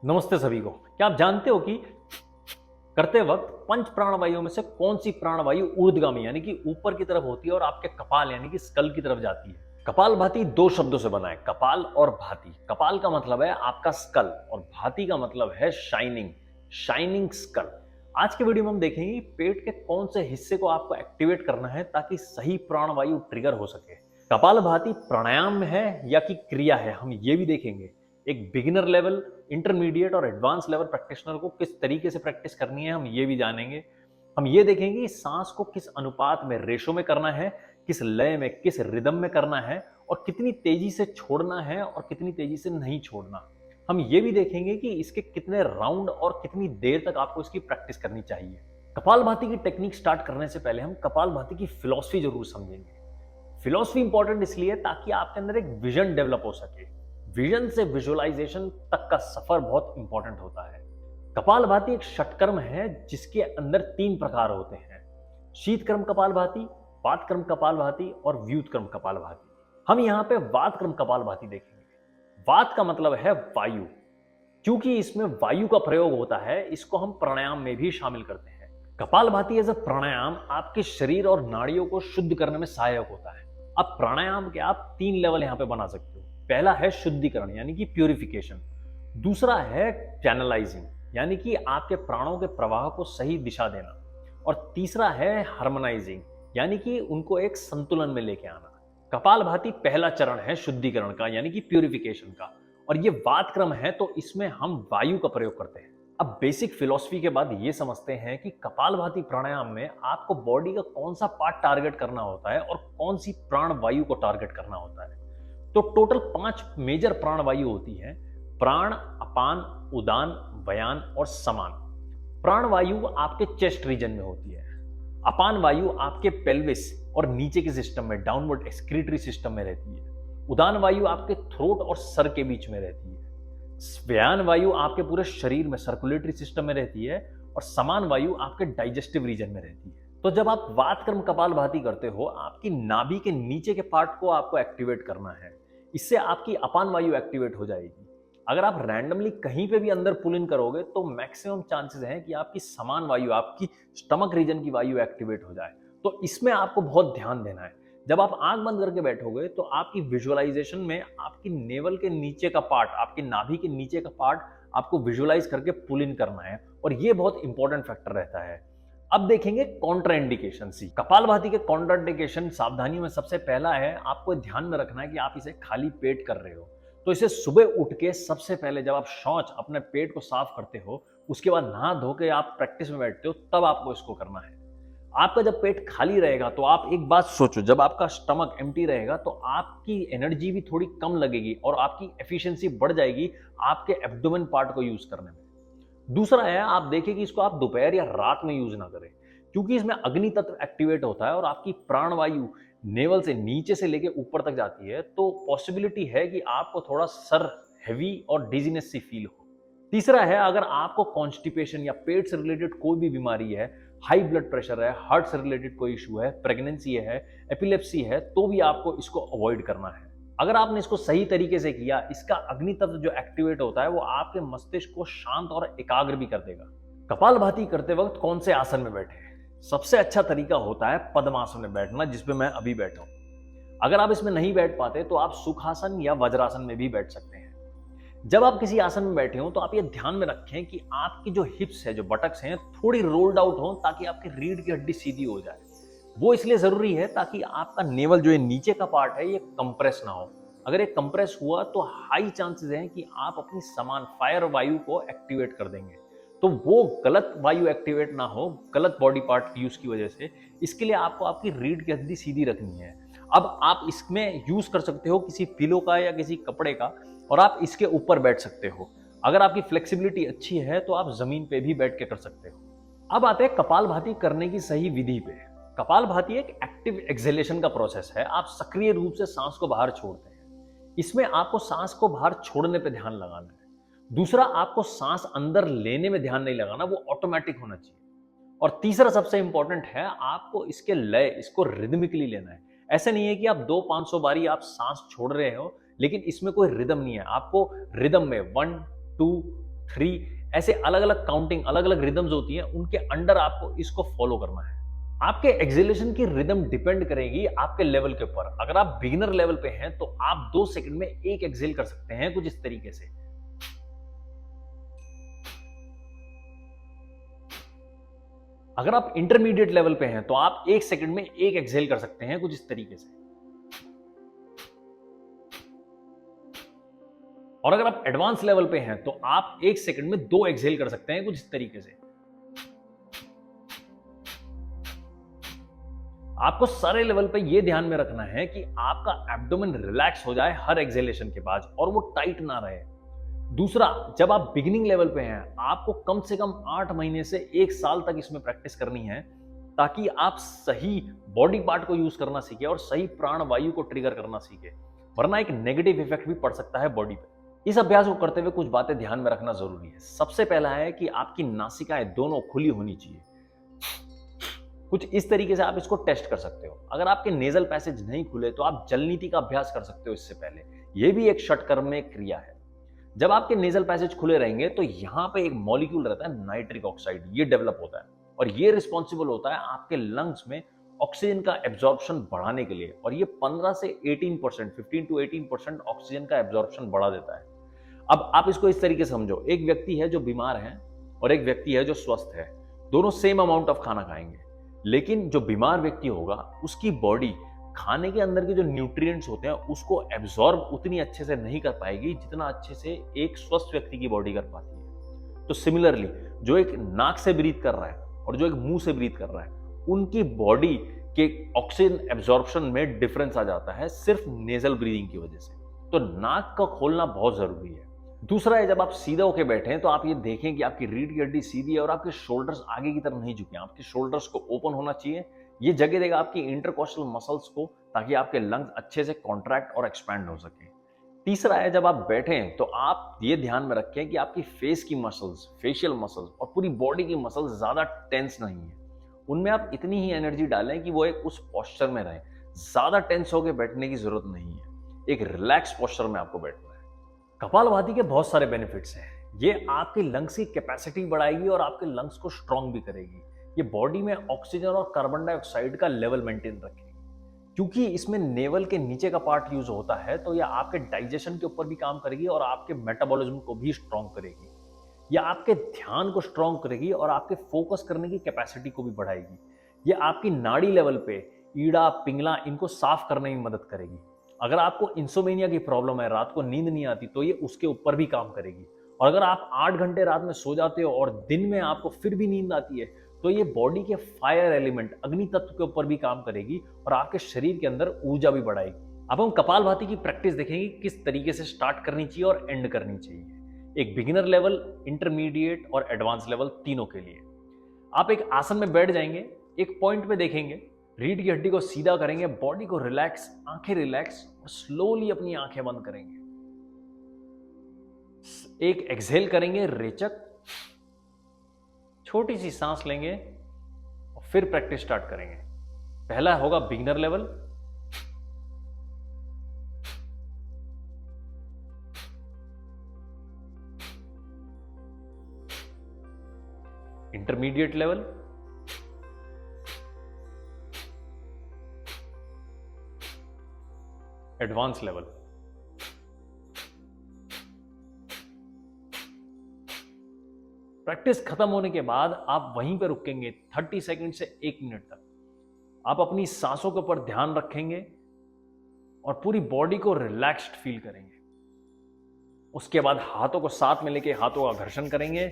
नमस्ते सभी को। क्या आप जानते हो कि करते वक्त पंच प्राणवायुओं में से कौन सी प्राणवायु ऊर्ध्वगामी यानी कि ऊपर की तरफ होती है और आपके कपाल यानी कि स्कल की तरफ जाती है? कपाल भाती दो शब्दों से बना है, कपाल और भाती। कपाल का मतलब है आपका स्कल और भाती का मतलब है शाइनिंग, शाइनिंग स्कल। आज के वीडियो में हम देखेंगे कि पेट के कौन से हिस्से को आपको एक्टिवेट करना है ताकि सही प्राणवायु ट्रिगर हो सके। कपाल भाती प्राणायाम है या कि क्रिया है, हम ये भी देखेंगे। एक बिगिनर लेवल, इंटरमीडिएट और एडवांस लेवल प्रैक्टिशनर को किस तरीके से प्रैक्टिस करनी है हम ये भी जानेंगे। हम ये देखेंगे कि सांस को किस अनुपात में, रेशो में करना है, किस लय में, किस रिदम में करना है और कितनी तेजी से छोड़ना है और कितनी तेजी से नहीं छोड़ना। हम ये भी देखेंगे कि इसके कितने राउंड और कितनी देर तक आपको इसकी प्रैक्टिस करनी चाहिए। कपालभाति की टेक्निक स्टार्ट करने से पहले हम कपालभाति की फिलॉसफी जरूर समझेंगे। फिलॉसफी इंपॉर्टेंट इसलिए ताकि आपके अंदर एक विजन डेवलप हो सके। विजन से विजुअलाइजेशन तक का सफर बहुत इंपॉर्टेंट होता है। कपालभाति एक षटकर्म है जिसके अंदर 3 प्रकार होते हैं: शीतक्रम कपालभाति, वातक्रम कपालभाति और व्युत्क्रम कपालभाति। हम यहाँ पे वातक्रम कपालभाति देखेंगे। वात का मतलब है वायु। क्योंकि इसमें वायु का प्रयोग होता है, इसको हम प्राणायाम में भी शामिल करते हैं। कपालभाति एज अ प्राणायाम आपके शरीर और नाड़ियों को शुद्ध करने में सहायक होता है। अब प्राणायाम के आप 3 लेवल यहां पे बना सकते हो। पहला है शुद्धिकरण यानी कि प्यूरिफिकेशन, दूसरा है चैनलाइजिंग यानी कि आपके प्राणों के प्रवाह को सही दिशा देना, और तीसरा है हार्मोनाइजिंग यानी कि उनको एक संतुलन में लेके आना। कपालभाति पहला चरण है शुद्धिकरण का यानी कि प्यूरिफिकेशन का, और ये वात क्रम है तो इसमें हम वायु का प्रयोग करते हैं। अब बेसिक फिलॉसफी के बाद ये समझते हैं कि कपालभाति प्राणायाम में आपको बॉडी का कौन सा पार्ट टारगेट करना होता है और कौन सी प्राण वायु को टारगेट करना होता है। तो टोटल 5 मेजर प्राण वायु होती है: प्राण, अपान, उदान, व्यान और समान। प्राण वायु आपके चेस्ट रीजन में होती है। अपान वायु आपके पेल्विस और नीचे के सिस्टम में, डाउनवर्ड एक्सक्रीटरी सिस्टम में रहती है। उदान वायु आपके थ्रोट और सर के बीच में रहती है। व्यान वायु आपके पूरे शरीर में, सर्कुलेटरी सिस्टम में रहती है। और समान वायु आपके डाइजेस्टिव रीजन में रहती है। तो जब आप वातक्रम कपालभाति करते हो, आपकी नाभि के नीचे के पार्ट को आपको एक्टिवेट करना है। इससे आपकी अपान वायु एक्टिवेट हो जाएगी। अगर आप रैंडमली कहीं पे भी अंदर पुल इन करोगे तो मैक्सिमम चांसेस हैं कि आपकी समान वायु, आपकी स्टमक रीजन की वायु एक्टिवेट हो जाए। तो इसमें आपको बहुत ध्यान देना है। जब आप आंख बंद करके बैठोगे तो आपकी विजुअलाइजेशन में आपकी नेवल के नीचे का पार्ट, आपकी नाभि के नीचे का पार्ट आपको विजुअलाइज करके पुल इन करना है, और ये बहुत इंपॉर्टेंट फैक्टर रहता है। अब देखेंगे कॉन्ट्राइंडिकेशन। सी कपालभाति के कॉन्ट्राइंडिकेशन सावधानियों में सबसे पहला है, आपको ध्यान में रखना है कि आप इसे खाली पेट कर रहे हो। तो इसे सुबह उठ के सबसे पहले जब आप शौच अपने पेट को साफ करते हो, उसके बाद नहा धो के आप प्रैक्टिस में बैठते हो, तब आपको इसको करना है। आपका जब पेट खाली रहेगा तो आप एक बात सोचो, जब आपका स्टमक एम्प्टी रहेगा तो आपकी एनर्जी भी थोड़ी कम लगेगी और आपकी एफिशिएंसी बढ़ जाएगी आपके एब्डोमेन पार्ट को यूज करने में। दूसरा है, आप देखिए कि इसको आप दोपहर या रात में यूज ना करें, क्योंकि इसमें अग्नि तत्व एक्टिवेट होता है और आपकी प्राणवायु नेवल से नीचे से लेके ऊपर तक जाती है। तो पॉसिबिलिटी है कि आपको थोड़ा सर हैवी और डिजीनेस सी फील हो। तीसरा है, अगर आपको कॉन्स्टिपेशन या पेट से रिलेटेड कोई भी बीमारी है, हाई ब्लड प्रेशर है, हार्ट से रिलेटेड कोई इशू है, प्रेगनेंसी है, एपिलेप्सी है, तो भी आपको इसको अवॉइड करना है। अगर आपने इसको सही तरीके से किया, इसका अग्नि तत्व जो एक्टिवेट होता है वो आपके मस्तिष्क को शांत और एकाग्र भी कर देगा। कपालभाति करते वक्त कौन से आसन में बैठे? सबसे अच्छा तरीका होता है पद्मासन में बैठना, जिसपे मैं अभी बैठा हूं। अगर आप इसमें नहीं बैठ पाते तो आप सुखासन या वज्रासन में भी बैठ सकते हैं। जब आप किसी आसन में बैठे हो तो आप ये ध्यान में रखें कि आपकी जो हिप्स है, जो बटक्स हैं, थोड़ी रोल्ड आउट हो ताकि आपकी रीढ़ की हड्डी सीधी हो जाए। वो इसलिए जरूरी है ताकि आपका नेवल जो ये नीचे का पार्ट है ये कंप्रेस ना हो। अगर ये कंप्रेस हुआ तो हाई चांसेस हैं कि आप अपनी समान फायर वायु को एक्टिवेट कर देंगे। तो वो गलत वायु एक्टिवेट ना हो गलत बॉडी पार्ट यूज की वजह से, इसके लिए आपको आपकी रीढ़ की हड्डी सीधी रखनी है। अब आप इसमें यूज कर सकते हो किसी पिलो का या किसी कपड़े का, और आप इसके ऊपर बैठ सकते हो। अगर आपकी फ्लेक्सिबिलिटी अच्छी है तो आप जमीन पे भी बैठ के कर सकते हो। अब आते हैं कपालभाति करने की सही विधि पे। कपालभाति एक एक्टिव एक्सेलेशन का प्रोसेस है। आप सक्रिय रूप से सांस को बाहर छोड़ते हैं। इसमें आपको सांस को बाहर छोड़ने पे ध्यान लगाना है। दूसरा, आपको सांस अंदर लेने में ध्यान नहीं लगाना, वो ऑटोमेटिक होना चाहिए। और तीसरा सबसे इंपॉर्टेंट है, आपको इसके लय, इसको रिदमिकली लेना है। ऐसा नहीं है कि आप 200-500 बारी आप सांस छोड़ रहे हो लेकिन इसमें कोई रिदम नहीं है। आपको रिदम में 1 2 3, ऐसे अलग अलग काउंटिंग, अलग अलग रिदम्स होती हैं, उनके अंडर आपको इसको फॉलो करना है। आपके एक्सेलेशन की रिदम डिपेंड करेगी आपके लेवल के ऊपर। अगर आप बिगिनर लेवल पे हैं तो आप 2 सेकंड में एक एक्सेल कर सकते हैं कुछ इस तरीके से। अगर आप इंटरमीडिएट लेवल पे हैं तो आप 1 सेकंड में एक एक्सेल कर सकते हैं कुछ इस तरीके से। और अगर आप एडवांस लेवल पे हैं तो आप 1 सेकंड में 2 एक्सेल कर सकते हैं कुछ इस तरीके से। आपको सारे लेवल पे ये ध्यान में रखना है कि आपका एब्डोमेन रिलैक्स हो जाए हर एक्सेलेशन के बाद और वो टाइट ना रहे। दूसरा, जब आप बिगिनिंग लेवल पे हैं, आपको कम से कम 8 महीने से 1 साल तक इसमें प्रैक्टिस करनी है ताकि आप सही बॉडी पार्ट को यूज करना सीखे और सही प्राण वायु को ट्रिगर करना सीखे, वरना एक नेगेटिव इफेक्ट भी पड़ सकता है बॉडी पे। इस अभ्यास को करते हुए कुछ बातें ध्यान में रखना जरूरी है। सबसे पहला है कि आपकी नासिकाएं दोनों खुली होनी चाहिए। कुछ इस तरीके से आप इसको टेस्ट कर सकते हो। अगर आपके नेजल पैसेज नहीं खुले तो आप जल नीति का अभ्यास कर सकते हो इससे पहले। यह भी एक षटकर्म क्रिया है। जब आपके नेजल पैसेज खुले रहेंगे तो यहां पे एक मॉलिक्यूल रहता है नाइट्रिक ऑक्साइड, ये डेवलप होता है और ये रिस्पॉन्सिबल होता है आपके लंग्स में ऑक्सीजन का एब्जॉर्प्शन बढ़ाने के लिए, और ये 15 से 18%, 15 to 18% ऑक्सीजन का एब्जॉर्प्शन बढ़ा देता है। अब आप इसको इस तरीके से समझो, एक व्यक्ति है जो बीमार है और एक व्यक्ति है जो स्वस्थ है। दोनों सेम अमाउंट ऑफ खाना खाएंगे, लेकिन जो बीमार व्यक्ति होगा उसकी बॉडी खाने के अंदर के जो न्यूट्रिएंट्स होते हैं उसको एब्जॉर्ब उतनी अच्छे से नहीं कर पाएगी जितना अच्छे से एक स्वस्थ व्यक्ति की बॉडी कर पाती है। तो सिमिलरली जो एक नाक से ब्रीथ कर रहा है और जो एक मुंह से ब्रीथ कर रहा है, उनकी बॉडी के ऑक्सीजन एब्जॉर्प्शन में डिफरेंस आ जाता है सिर्फ नेजल ब्रीदिंग की वजह से। तो नाक का खोलना बहुत जरूरी है। दूसरा है, जब आप सीधा होकर बैठे हैं तो आप ये देखें कि आपकी रीढ़ की हड्डी सीधी है और आपके शोल्डर्स आगे की तरफ नहीं झुके। आपके शोल्डर्स को ओपन होना चाहिए। ये जगह देगा आपकी इंटरकॉस्टल मसल्स को, ताकि आपके लंग्स अच्छे से कॉन्ट्रैक्ट और एक्सपैंड हो सके। तीसरा है, जब आप बैठें तो आप ये ध्यान में रखें कि आपकी फेस की मसल्स, फेशियल मसल्स और पूरी बॉडी की मसल्स ज्यादा टेंस नहीं है। उनमें आप इतनी ही एनर्जी डालें कि वो एक उस पोस्चर में रहें। ज्यादा टेंस होकर बैठने की जरूरत नहीं है। एक रिलैक्स पोस्चर में आपको बैठना है। कपालभाति के बहुत सारे बेनिफिट्स हैं। ये आपके लंग्स की कैपेसिटी बढ़ाएगी और आपके लंग्स को स्ट्रांग भी करेगी। ये बॉडी में ऑक्सीजन और कार्बन डाइऑक्साइड का लेवल मेंटेन रखेगी। क्योंकि इसमें नेवल के नीचे का पार्ट यूज होता है तो ये आपके डाइजेशन के ऊपर भी काम करेगी और आपके मेटाबॉलिज्म को भी स्ट्रांग करेगी। ये आपके ध्यान को स्ट्रांग करेगी और आपके फोकस करने की कैपेसिटी को भी बढ़ाएगी। ये आपकी नाड़ी लेवल पे ईड़ा, पिंगला, इनको साफ करने में मदद करेगी। अगर आपको इंसोमेनिया की प्रॉब्लम है, रात को नींद नहीं आती, तो ये उसके ऊपर भी काम करेगी। और अगर आप 8 घंटे रात में सो जाते हो और दिन में आपको फिर भी नींद आती है, तो ये बॉडी के फायर एलिमेंट, अग्नि तत्व के ऊपर भी काम करेगी और आपके शरीर के अंदर ऊर्जा भी बढ़ाएगी। अब हम कपालभाति की प्रैक्टिस देखेंगे किस तरीके से स्टार्ट करनी चाहिए और एंड करनी चाहिए। एक बिगिनर लेवल, इंटरमीडिएट और एडवांस लेवल, तीनों के लिए आप एक आसन में बैठ जाएंगे, एक पॉइंट पे देखेंगे, रीढ़ की हड्डी को सीधा करेंगे, बॉडी को रिलैक्स, आंखें रिलैक्स और स्लोली अपनी आंखें बंद करेंगे। एक एक्सहेल करेंगे, रेचक, छोटी सी सांस लेंगे और फिर प्रैक्टिस स्टार्ट करेंगे। पहला होगा beginner level, intermediate level, advance level. Practice खत्म होने के बाद आप वहीं पर रुकेंगे 30 सेकंड से 1 मिनट तक। आप अपनी सांसों के ऊपर ध्यान रखेंगे और पूरी बॉडी को रिलैक्स्ड फील करेंगे। उसके बाद हाथों को साथ में लेके हाथों का घर्षण करेंगे,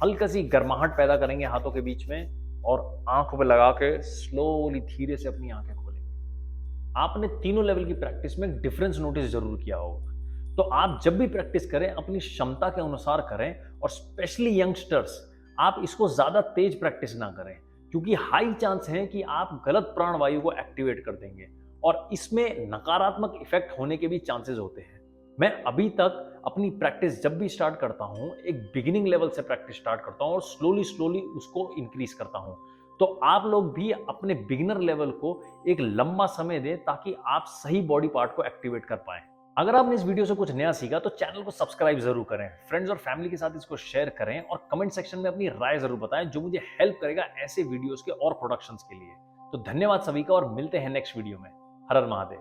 हल्का सी गर्माहट पैदा करेंगे हाथों के बीच में और आंखों पे लगा के स्लोली धीरे से अपनी आंखें खोलेंगे। आपने तीनों लेवल की प्रैक्टिस में डिफरेंस नोटिस जरूर किया होगा। तो आप जब भी प्रैक्टिस करें अपनी क्षमता के अनुसार करें, और स्पेशली यंगस्टर्स, आप इसको ज्यादा तेज प्रैक्टिस ना करें, क्योंकि हाई चांस है कि आप गलत प्राणवायु को एक्टिवेट कर देंगे और इसमें नकारात्मक इफेक्ट होने के भी चांसेस होते हैं। मैं अभी तक अपनी प्रैक्टिस जब भी स्टार्ट करता हूं, एक बिगिनिंग लेवल से प्रैक्टिस स्टार्ट करता हूं और स्लोली उसको इंक्रीज करता हूं। तो आप लोग भी अपने बिगिनर लेवल को एक लंबा समय दें ताकि आप सही बॉडी पार्ट को एक्टिवेट कर पाएं। अगर आपने इस वीडियो से कुछ नया सीखा तो चैनल को सब्सक्राइब जरूर करें, फ्रेंड्स और फैमिली के साथ इसको शेयर करें और कमेंट सेक्शन में अपनी राय जरूर बताएं, जो मुझे हेल्प करेगा ऐसे वीडियोस के और प्रोडक्शंस के लिए। तो धन्यवाद सभी का और मिलते हैं नेक्स्ट वीडियो में। हर हर महादेव।